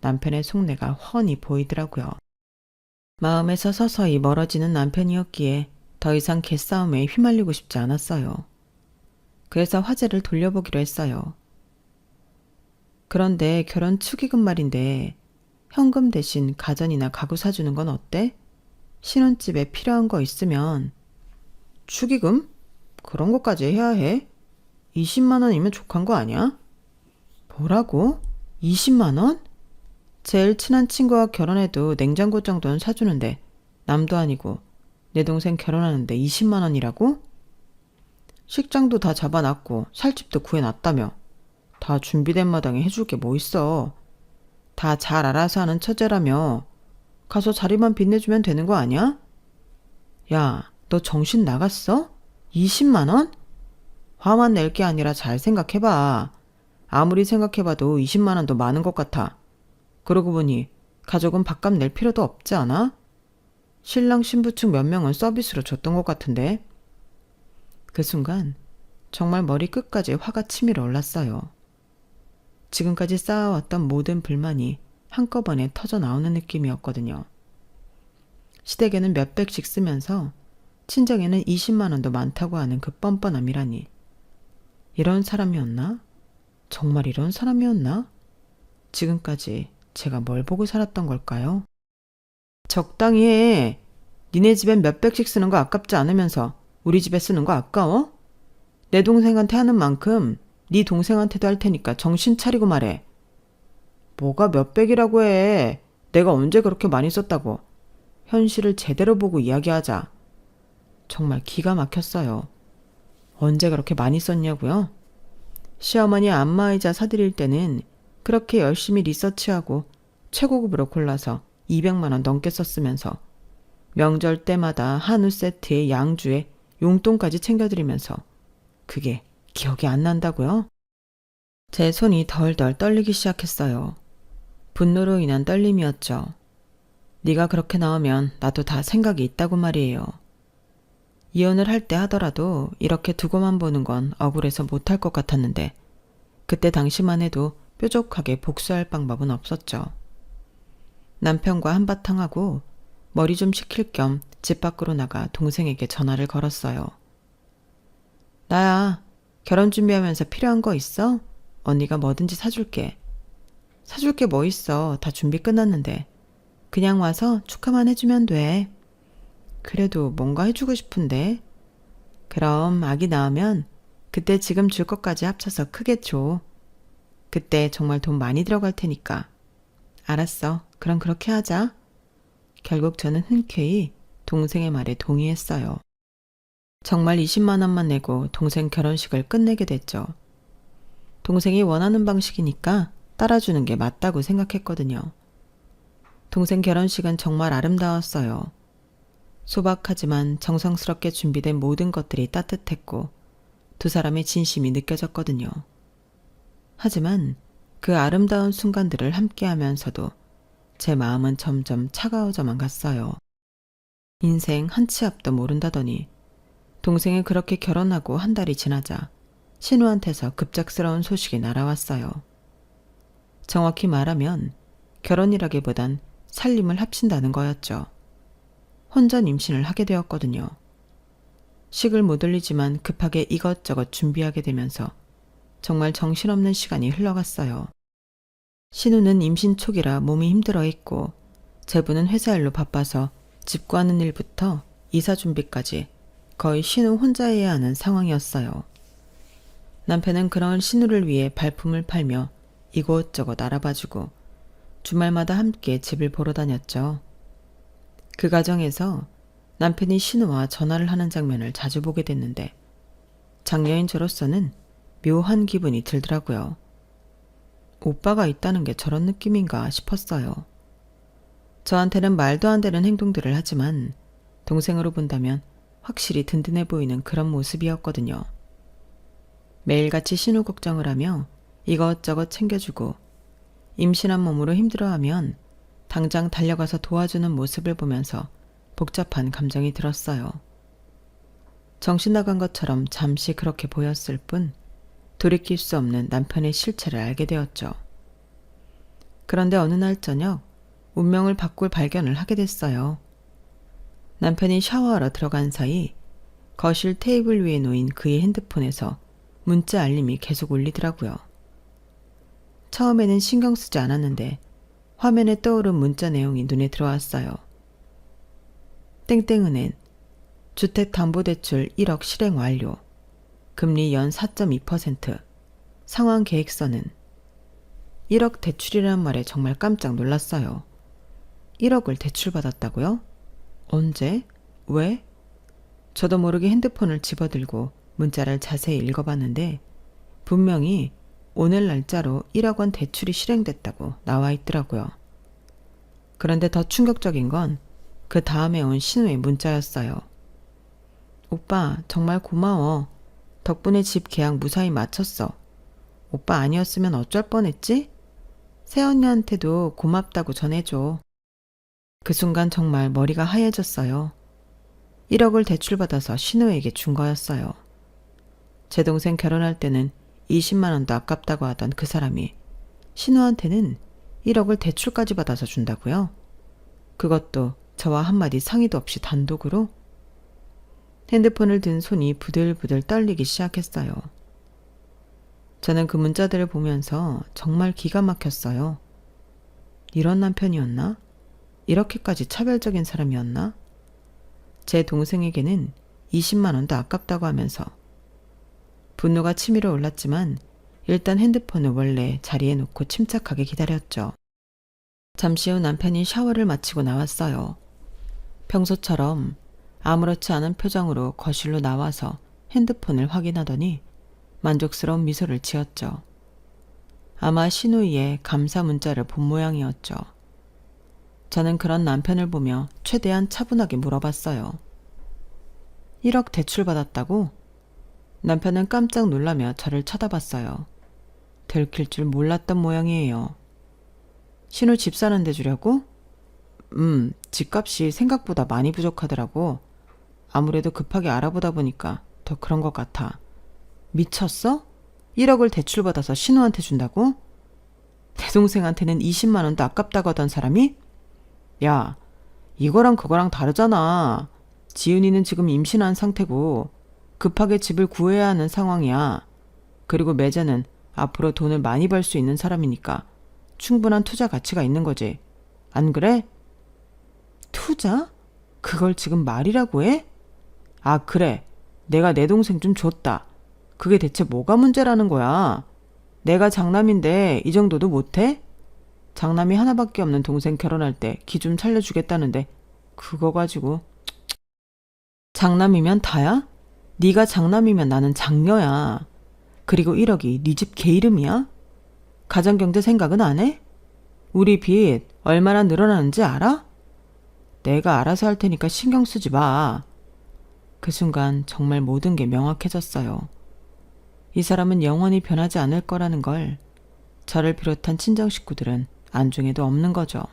남편의 속내가 훤히 보이더라고요. 마음에서 서서히 멀어지는 남편이었기에 더 이상 개싸움에 휘말리고 싶지 않았어요. 그래서 화제를 돌려보기로 했어요. 그런데 결혼 축의금 말인데 현금 대신 가전이나 가구 사주는 건 어때? 신혼집에 필요한 거 있으면. 축의금? 그런 것까지 해야 해? 20만 원이면 족한 거 아니야? 뭐라고? 20만 원? 제일 친한 친구와 결혼해도 냉장고 정도는 사주는데 남도 아니고 내 동생 결혼하는데 20만 원이라고? 식장도 다 잡아놨고 살집도 구해놨다며. 다 준비된 마당에 해줄 게 뭐 있어. 다 잘 알아서 하는 처제라며. 가서 자리만 빛내주면 되는 거 아니야? 야, 너 정신 나갔어? 20만 원? 화만 낼 게 아니라 잘 생각해봐. 아무리 생각해봐도 20만 원도 많은 것 같아. 그러고 보니 가족은 밥값 낼 필요도 없지 않아? 신랑 신부 측 몇 명은 서비스로 줬던 것 같은데. 그 순간 정말 머리 끝까지 화가 치밀어 올랐어요. 지금까지 쌓아왔던 모든 불만이 한꺼번에 터져 나오는 느낌이었거든요. 시댁에는 몇백씩 쓰면서 친정에는 20만 원도 많다고 하는 그 뻔뻔함이라니. 이런 사람이었나? 정말 이런 사람이었나? 지금까지 제가 뭘 보고 살았던 걸까요? 적당히 해. 니네 집엔 몇백씩 쓰는 거 아깝지 않으면서 우리 집에 쓰는 거 아까워? 내 동생한테 하는 만큼 네 동생한테도 할 테니까 정신 차리고 말해. 뭐가 몇백이라고 해. 내가 언제 그렇게 많이 썼다고. 현실을 제대로 보고 이야기하자. 정말 기가 막혔어요. 언제 그렇게 많이 썼냐고요? 시어머니 안마의자 사드릴 때는 그렇게 열심히 리서치하고 최고급으로 골라서 200만 원 넘게 썼으면서 명절 때마다 한우 세트에 양주에 용돈까지 챙겨드리면서 그게 기억이 안 난다고요? 제 손이 덜덜 떨리기 시작했어요. 분노로 인한 떨림이었죠. 네가 그렇게 나오면 나도 다 생각이 있다고 말이에요. 이혼을 할 때 하더라도 이렇게 두고만 보는 건 억울해서 못할 것 같았는데 그때 당시만 해도 뾰족하게 복수할 방법은 없었죠. 남편과 한바탕 하고 머리 좀 식힐 겸 집 밖으로 나가 동생에게 전화를 걸었어요. 나야, 결혼 준비하면서 필요한 거 있어? 언니가 뭐든지 사줄게. 사줄 게 뭐 있어. 다 준비 끝났는데. 그냥 와서 축하만 해주면 돼. 그래도 뭔가 해주고 싶은데. 그럼 아기 낳으면 그때 지금 줄 것까지 합쳐서 크게 줘. 그때 정말 돈 많이 들어갈 테니까. 알았어. 그럼 그렇게 하자. 결국 저는 흔쾌히 동생의 말에 동의했어요. 정말 20만 원만 내고 동생 결혼식을 끝내게 됐죠. 동생이 원하는 방식이니까 따라주는 게 맞다고 생각했거든요. 동생 결혼식은 정말 아름다웠어요. 소박하지만 정성스럽게 준비된 모든 것들이 따뜻했고 두 사람의 진심이 느껴졌거든요. 하지만 그 아름다운 순간들을 함께하면서도 제 마음은 점점 차가워져만 갔어요. 인생 한 치 앞도 모른다더니 동생이 그렇게 결혼하고 한 달이 지나자 신우한테서 급작스러운 소식이 날아왔어요. 정확히 말하면 결혼이라기보단 살림을 합친다는 거였죠. 혼전 임신을 하게 되었거든요. 식을 못 올리지만 급하게 이것저것 준비하게 되면서 정말 정신없는 시간이 흘러갔어요. 신우는 임신 초기라 몸이 힘들어했고 제부는 회사 일로 바빠서 집 구하는 일부터 이사 준비까지 거의 신우 혼자 해야 하는 상황이었어요. 남편은 그런 신우를 위해 발품을 팔며 이곳저곳 알아봐주고 주말마다 함께 집을 보러 다녔죠. 그 과정에서 남편이 신우와 전화를 하는 장면을 자주 보게 됐는데 장녀인 저로서는 묘한 기분이 들더라고요. 오빠가 있다는 게 저런 느낌인가 싶었어요. 저한테는 말도 안 되는 행동들을 하지만 동생으로 본다면 확실히 든든해 보이는 그런 모습이었거든요. 매일같이 신우 걱정을 하며 이것저것 챙겨주고 임신한 몸으로 힘들어하면 당장 달려가서 도와주는 모습을 보면서 복잡한 감정이 들었어요. 정신 나간 것처럼 잠시 그렇게 보였을 뿐 돌이킬 수 없는 남편의 실체를 알게 되었죠. 그런데 어느 날 저녁 운명을 바꿀 발견을 하게 됐어요. 남편이 샤워하러 들어간 사이 거실 테이블 위에 놓인 그의 핸드폰에서 문자 알림이 계속 울리더라고요. 처음에는 신경 쓰지 않았는데 화면에 떠오른 문자 내용이 눈에 들어왔어요. 땡땡은행 주택담보대출 1억 실행 완료. 금리 연 4.2%. 상환 계획서는 1억 대출이라는 말에 정말 깜짝 놀랐어요. 1억을 대출받았다고요? 언제? 왜? 저도 모르게 핸드폰을 집어들고 문자를 자세히 읽어봤는데 분명히 오늘 날짜로 1억 원 대출이 실행됐다고 나와 있더라고요. 그런데 더 충격적인 건 그 다음에 온 신우의 문자였어요. 오빠 정말 고마워. 덕분에 집 계약 무사히 마쳤어. 오빠 아니었으면 어쩔 뻔했지? 새언니한테도 고맙다고 전해줘. 그 순간 정말 머리가 하얘졌어요. 1억을 대출받아서 신우에게 준 거였어요. 제 동생 결혼할 때는 20만 원도 아깝다고 하던 그 사람이 신우한테는 1억을 대출까지 받아서 준다고요? 그것도 저와 한마디 상의도 없이 단독으로? 핸드폰을 든 손이 부들부들 떨리기 시작했어요. 저는 그 문자들을 보면서 정말 기가 막혔어요. 이런 남편이었나? 이렇게까지 차별적인 사람이었나? 제 동생에게는 20만 원도 아깝다고 하면서 분노가 치밀어 올랐지만 일단 핸드폰을 원래 자리에 놓고 침착하게 기다렸죠. 잠시 후 남편이 샤워를 마치고 나왔어요. 평소처럼 아무렇지 않은 표정으로 거실로 나와서 핸드폰을 확인하더니 만족스러운 미소를 지었죠. 아마 시누이의 감사 문자를 본 모양이었죠. 저는 그런 남편을 보며 최대한 차분하게 물어봤어요. 1억 대출받았다고? 남편은 깜짝 놀라며 저를 쳐다봤어요. 들킬 줄 몰랐던 모양이에요. 신우 집 사는 데 주려고? 집값이 생각보다 많이 부족하더라고. 아무래도 급하게 알아보다 보니까 더 그런 것 같아. 미쳤어? 1억을 대출받아서 신우한테 준다고? 내 동생한테는 20만 원도 아깝다고 하던 사람이? 야, 이거랑 그거랑 다르잖아. 지은이는 지금 임신한 상태고 급하게 집을 구해야 하는 상황이야. 그리고 매제는 앞으로 돈을 많이 벌 수 있는 사람이니까 충분한 투자 가치가 있는 거지. 안 그래? 투자? 그걸 지금 말이라고 해? 아, 그래. 내가 내 동생 좀 줬다. 그게 대체 뭐가 문제라는 거야? 내가 장남인데 이 정도도 못해? 장남이 하나밖에 없는 동생 결혼할 때 기 좀 살려주겠다는데 그거 가지고. 장남이면 다야? 네가 장남이면 나는 장녀야. 그리고 1억이 네 집 개 이름이야? 가정경제 생각은 안 해? 우리 빚 얼마나 늘어나는지 알아? 내가 알아서 할 테니까 신경 쓰지 마. 그 순간 정말 모든 게 명확해졌어요. 이 사람은 영원히 변하지 않을 거라는 걸 저를 비롯한 친정 식구들은 안중에도 없는 거죠.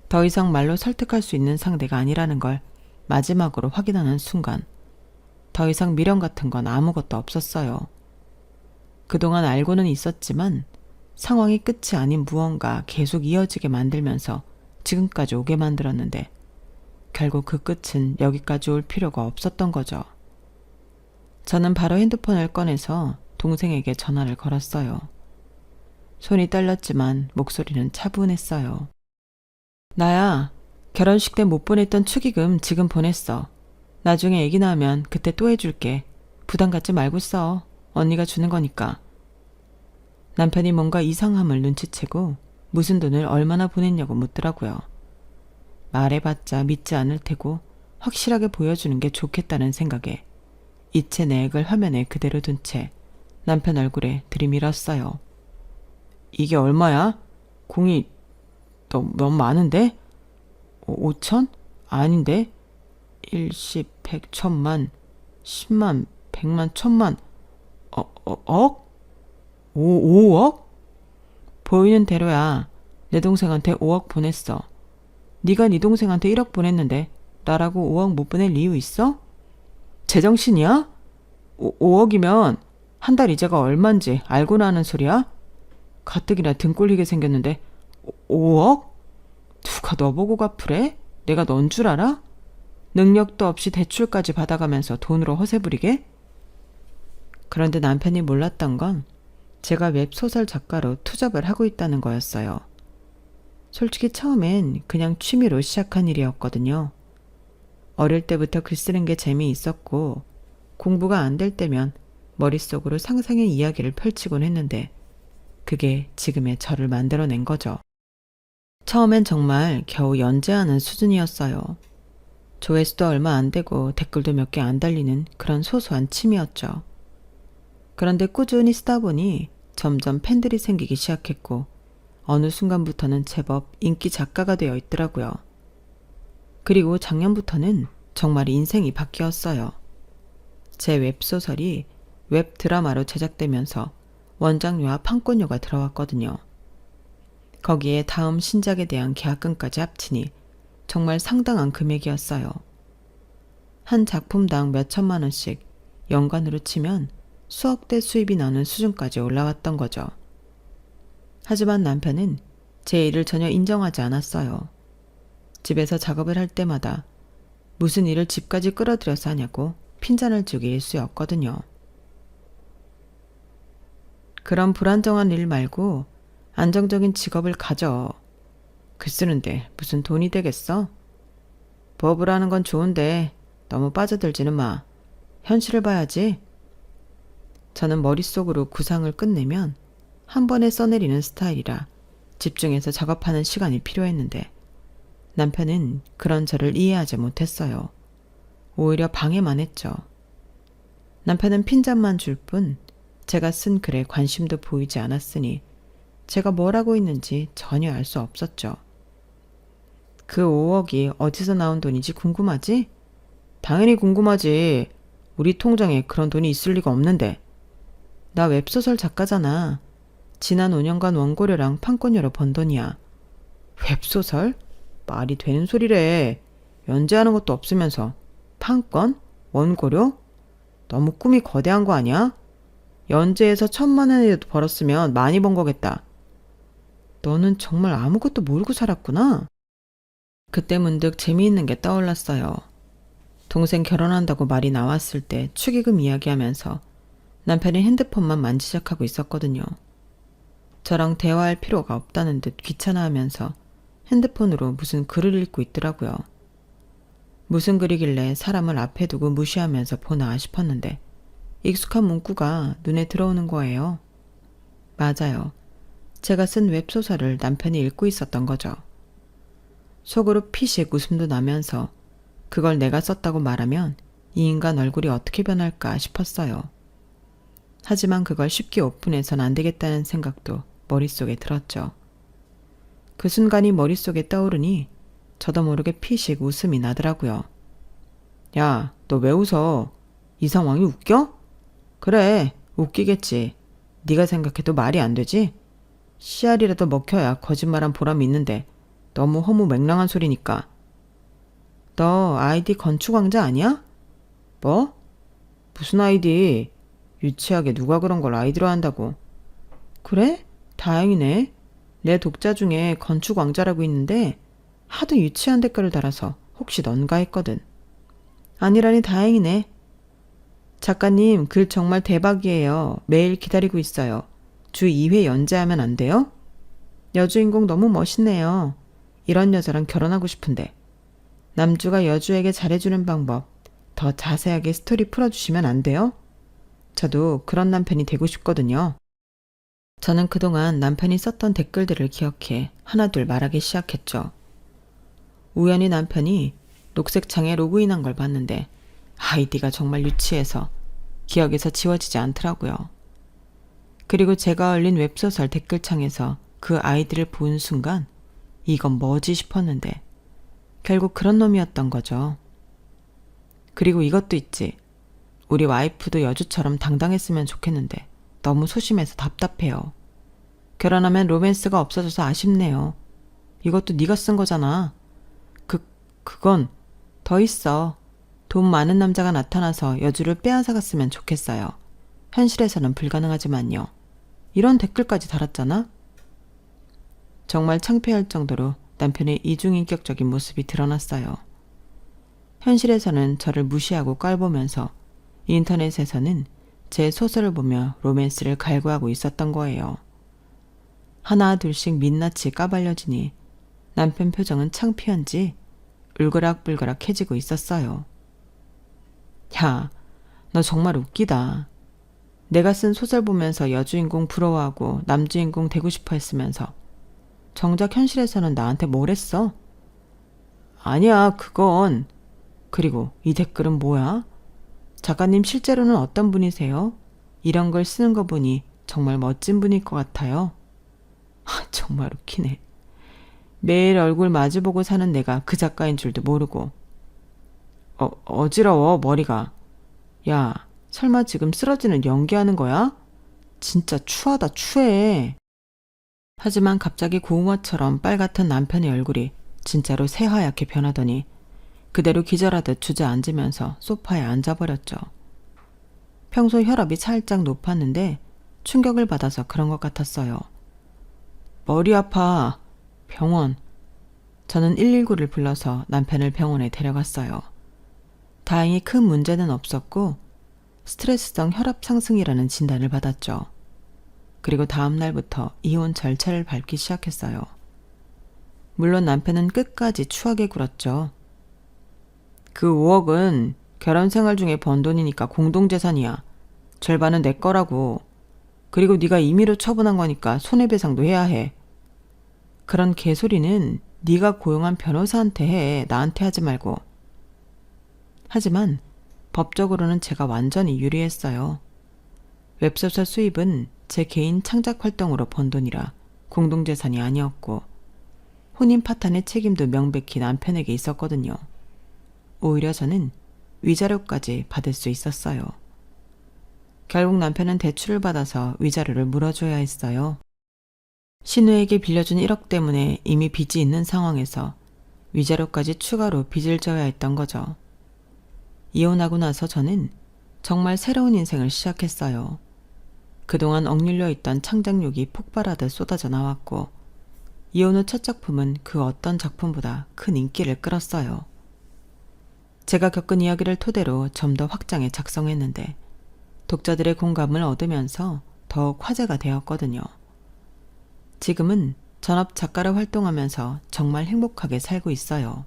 더 이상 말로 설득할 수 있는 상대가 아니라는 걸 마지막으로 확인하는 순간 더 이상 미련 같은 건 아무것도 없었어요. 그동안 알고는 있었지만 상황이 끝이 아닌 무언가 계속 이어지게 만들면서 지금까지 오게 만들었는데 결국 그 끝은 여기까지 올 필요가 없었던 거죠. 저는 바로 핸드폰을 꺼내서 동생에게 전화를 걸었어요. 손이 떨렸지만 목소리는 차분했어요. 나야, 결혼식 때 못 보냈던 축의금 지금 보냈어. 나중에 애기 낳으면 그때 또 해줄게. 부담 갖지 말고 써. 언니가 주는 거니까. 남편이 뭔가 이상함을 눈치채고 무슨 돈을 얼마나 보냈냐고 묻더라고요. 말해봤자 믿지 않을 테고 확실하게 보여주는 게 좋겠다는 생각에 이체 내역을 화면에 그대로 둔 채 남편 얼굴에 들이밀었어요. 이게 얼마야? 공이 너무 많은데? 5천? 아닌데? 1, 10, 100, 1000만, 10만, 100만, 1000만, 억? 5억? 보이는 대로야. 내 동생한테 5억 보냈어. 네가 네 동생한테 1억 보냈는데 나라고 5억 못 보낼 이유 있어? 제정신이야? 5억이면 한 달 이자가 얼만지 알고나 하는 소리야? 가뜩이나 등골리게 생겼는데 5억? 누가 너보고 갚으래? 내가 넌 줄 알아? 능력도 없이 대출까지 받아가면서 돈으로 허세 부리게? 그런데 남편이 몰랐던 건 제가 웹소설 작가로 투잡을 하고 있다는 거였어요. 솔직히 처음엔 그냥 취미로 시작한 일이었거든요. 어릴 때부터 글 쓰는 게 재미있었고 공부가 안 될 때면 머릿속으로 상상의 이야기를 펼치곤 했는데 그게 지금의 저를 만들어낸 거죠. 처음엔 정말 겨우 연재하는 수준이었어요. 조회수도 얼마 안 되고 댓글도 몇 개 안 달리는 그런 소소한 취미였죠. 그런데 꾸준히 쓰다 보니 점점 팬들이 생기기 시작했고 어느 순간부터는 제법 인기 작가가 되어 있더라고요. 그리고 작년부터는 정말 인생이 바뀌었어요. 제 웹소설이 웹드라마로 제작되면서 원작료와 판권료가 들어왔거든요. 거기에 다음 신작에 대한 계약금까지 합치니 정말 상당한 금액이었어요. 한 작품당 몇 천만 원씩 연간으로 치면 수억대 수입이 나는 수준까지 올라왔던 거죠. 하지만 남편은 제 일을 전혀 인정하지 않았어요. 집에서 작업을 할 때마다 무슨 일을 집까지 끌어들여서 하냐고 핀잔을 주기 일쑤였거든요. 그런 불안정한 일 말고 안정적인 직업을 가져. 글 쓰는데 무슨 돈이 되겠어? 부업을 하는 건 좋은데 너무 빠져들지는 마. 현실을 봐야지. 저는 머릿속으로 구상을 끝내면 한 번에 써내리는 스타일이라 집중해서 작업하는 시간이 필요했는데 남편은 그런 저를 이해하지 못했어요. 오히려 방해만 했죠. 남편은 핀잔만 줄 뿐 제가 쓴 글에 관심도 보이지 않았으니 제가 뭘 하고 있는지 전혀 알 수 없었죠. 그 5억이 어디서 나온 돈인지 궁금하지? 당연히 궁금하지. 우리 통장에 그런 돈이 있을 리가 없는데. 나 웹소설 작가잖아. 지난 5년간 원고료랑 판권료로 번 돈이야. 웹소설? 말이 되는 소리래. 연재하는 것도 없으면서 판권? 원고료? 너무 꿈이 거대한 거 아니야? 연재해서 1,000만 원이라도 벌었으면 많이 번 거겠다. 너는 정말 아무것도 모르고 살았구나. 그때 문득 재미있는 게 떠올랐어요. 동생 결혼한다고 말이 나왔을 때 축의금 이야기하면서 남편이 핸드폰만 만지작하고 있었거든요. 저랑 대화할 필요가 없다는 듯 귀찮아하면서 핸드폰으로 무슨 글을 읽고 있더라고요. 무슨 글이길래 사람을 앞에 두고 무시하면서 보나 싶었는데 익숙한 문구가 눈에 들어오는 거예요. 맞아요. 제가 쓴 웹소설을 남편이 읽고 있었던 거죠. 속으로 피식 웃음도 나면서 그걸 내가 썼다고 말하면 이 인간 얼굴이 어떻게 변할까 싶었어요. 하지만 그걸 쉽게 오픈해선 안 되겠다는 생각도 머릿속에 들었죠. 그 순간이 머릿속에 떠오르니 저도 모르게 피식 웃음이 나더라고요. 야, 너 왜 웃어? 이 상황이 웃겨? 그래, 웃기겠지. 네가 생각해도 말이 안 되지? 씨알이라도 먹혀야 거짓말한 보람이 있는데 너무 허무맹랑한 소리니까. 너 아이디 건축왕자 아니야? 뭐? 무슨 아이디? 유치하게 누가 그런 걸 아이디로 한다고. 그래? 다행이네. 내 독자 중에 건축왕자라고 있는데 하도 유치한 댓글을 달아서 혹시 넌가 했거든. 아니라니 다행이네. 작가님 글 정말 대박이에요. 매일 기다리고 있어요. 주 2회 연재하면 안 돼요? 여주인공 너무 멋있네요. 이런 여자랑 결혼하고 싶은데. 남주가 여주에게 잘해주는 방법 더 자세하게 스토리 풀어주시면 안 돼요? 저도 그런 남편이 되고 싶거든요. 저는 그동안 남편이 썼던 댓글들을 기억해 하나둘 말하기 시작했죠. 우연히 남편이 녹색창에 로그인한 걸 봤는데 아이디가 정말 유치해서 기억에서 지워지지 않더라고요. 그리고 제가 올린 웹소설 댓글창에서 그 아이디를 본 순간 이건 뭐지 싶었는데 결국 그런 놈이었던 거죠. 그리고 이것도 있지. 우리 와이프도 여주처럼 당당했으면 좋겠는데 너무 소심해서 답답해요. 결혼하면 로맨스가 없어져서 아쉽네요. 이것도 네가 쓴 거잖아. 그건 더 있어. 돈 많은 남자가 나타나서 여주를 빼앗아갔으면 좋겠어요. 현실에서는 불가능하지만요. 이런 댓글까지 달았잖아. 정말 창피할 정도로 남편의 이중인격적인 모습이 드러났어요. 현실에서는 저를 무시하고 깔보면서 인터넷에서는 제 소설을 보며 로맨스를 갈구하고 있었던 거예요. 하나 둘씩 민낯이 까발려지니 남편 표정은 창피한지 울그락불그락해지고 있었어요. 야, 너 정말 웃기다. 내가 쓴 소설 보면서 여주인공 부러워하고 남주인공 되고 싶어 했으면서 정작 현실에서는 나한테 뭘 했어? 아니야, 그건. 그리고 이 댓글은 뭐야? 작가님 실제로는 어떤 분이세요? 이런 걸 쓰는 거 보니 정말 멋진 분일 것 같아요. 정말 웃기네. 매일 얼굴 마주보고 사는 내가 그 작가인 줄도 모르고. 어지러워 머리가. 야, 설마 지금 쓰러지는 연기하는 거야? 진짜 추하다 추해. 하지만 갑자기 고구마처럼 빨갛던 남편의 얼굴이 진짜로 새하얗게 변하더니 그대로 기절하듯 주저앉으면서 소파에 앉아버렸죠. 평소 혈압이 살짝 높았는데 충격을 받아서 그런 것 같았어요. 머리 아파. 병원. 저는 119를 불러서 남편을 병원에 데려갔어요. 다행히 큰 문제는 없었고 스트레스성 혈압 상승이라는 진단을 받았죠. 그리고 다음 날부터 이혼 절차를 밟기 시작했어요. 물론 남편은 끝까지 추하게 굴었죠. 그 5억은 결혼 생활 중에 번 돈이니까 공동재산이야. 절반은 내 거라고. 그리고 네가 임의로 처분한 거니까 손해배상도 해야 해. 그런 개소리는 네가 고용한 변호사한테 해. 나한테 하지 말고. 하지만 법적으로는 제가 완전히 유리했어요. 웹소설 수입은 제 개인 창작 활동으로 번 돈이라 공동재산이 아니었고 혼인 파탄의 책임도 명백히 남편에게 있었거든요. 오히려 저는 위자료까지 받을 수 있었어요. 결국 남편은 대출을 받아서 위자료를 물어줘야 했어요. 신우에게 빌려준 1억 때문에 이미 빚이 있는 상황에서 위자료까지 추가로 빚을 져야 했던 거죠. 이혼하고 나서 저는 정말 새로운 인생을 시작했어요. 그동안 억눌려 있던 창작욕이 폭발하듯 쏟아져 나왔고 이혼 후 첫 작품은 그 어떤 작품보다 큰 인기를 끌었어요. 제가 겪은 이야기를 토대로 좀 더 확장해 작성했는데 독자들의 공감을 얻으면서 더욱 화제가 되었거든요. 지금은 전업 작가로 활동하면서 정말 행복하게 살고 있어요.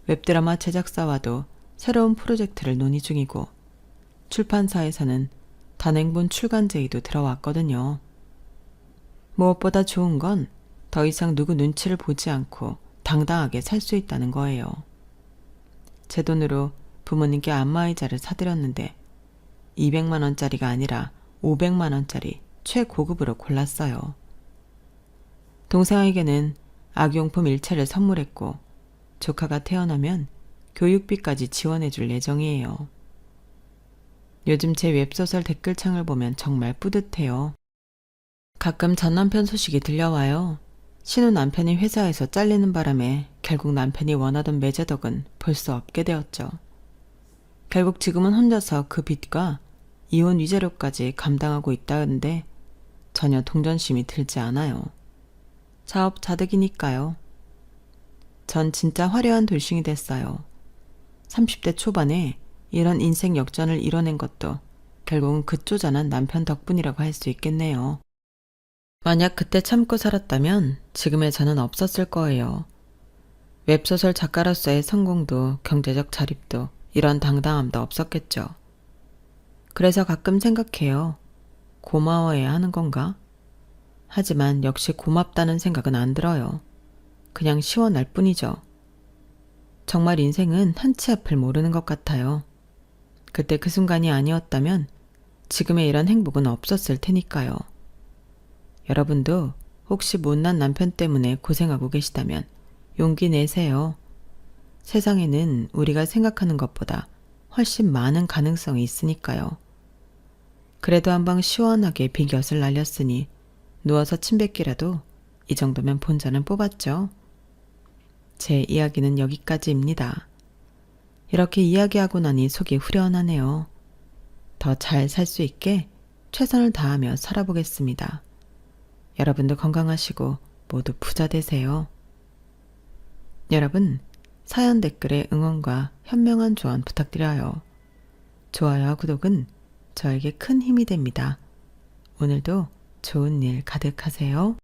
웹드라마 제작사와도 새로운 프로젝트를 논의 중이고 출판사에서는 단행본 출간 제의도 들어왔거든요. 무엇보다 좋은 건 더 이상 누구 눈치를 보지 않고 당당하게 살 수 있다는 거예요. 제 돈으로 부모님께 안마의자를 사드렸는데 200만 원짜리가 아니라 500만 원짜리 최고급으로 골랐어요. 동생에게는 아기용품 일체를 선물했고 조카가 태어나면 교육비까지 지원해 줄 예정이에요. 요즘 제 웹소설 댓글창을 보면 정말 뿌듯해요. 가끔 전 남편 소식이 들려와요. 신우 남편이 회사에서 잘리는 바람에 결국 남편이 원하던 매제덕은 볼 수 없게 되었죠. 결국 지금은 혼자서 그 빚과 이혼 위자료까지 감당하고 있다는데 전혀 동정심이 들지 않아요. 자업자득이니까요. 전 진짜 화려한 돌싱이 됐어요. 30대 초반에 이런 인생 역전을 이뤄낸 것도 결국은 그 쪼잔한 남편 덕분이라고 할 수 있겠네요. 만약 그때 참고 살았다면 지금의 저는 없었을 거예요. 웹소설 작가로서의 성공도 경제적 자립도 이런 당당함도 없었겠죠. 그래서 가끔 생각해요. 고마워해야 하는 건가? 하지만 역시 고맙다는 생각은 안 들어요. 그냥 시원할 뿐이죠. 정말 인생은 한치 앞을 모르는 것 같아요. 그때 그 순간이 아니었다면 지금의 이런 행복은 없었을 테니까요. 여러분도 혹시 못난 남편 때문에 고생하고 계시다면 용기 내세요. 세상에는 우리가 생각하는 것보다 훨씬 많은 가능성이 있으니까요. 그래도 한방 시원하게 비곁을 날렸으니 누워서 침 뱉기라도 이 정도면 본전은 뽑았죠. 제 이야기는 여기까지입니다. 이렇게 이야기하고 나니 속이 후련하네요. 더 잘 살 수 있게 최선을 다하며 살아보겠습니다. 여러분도 건강하시고 모두 부자 되세요. 여러분, 사연 댓글에 응원과 현명한 조언 부탁드려요. 좋아요와 구독은 저에게 큰 힘이 됩니다. 오늘도 좋은 일 가득하세요.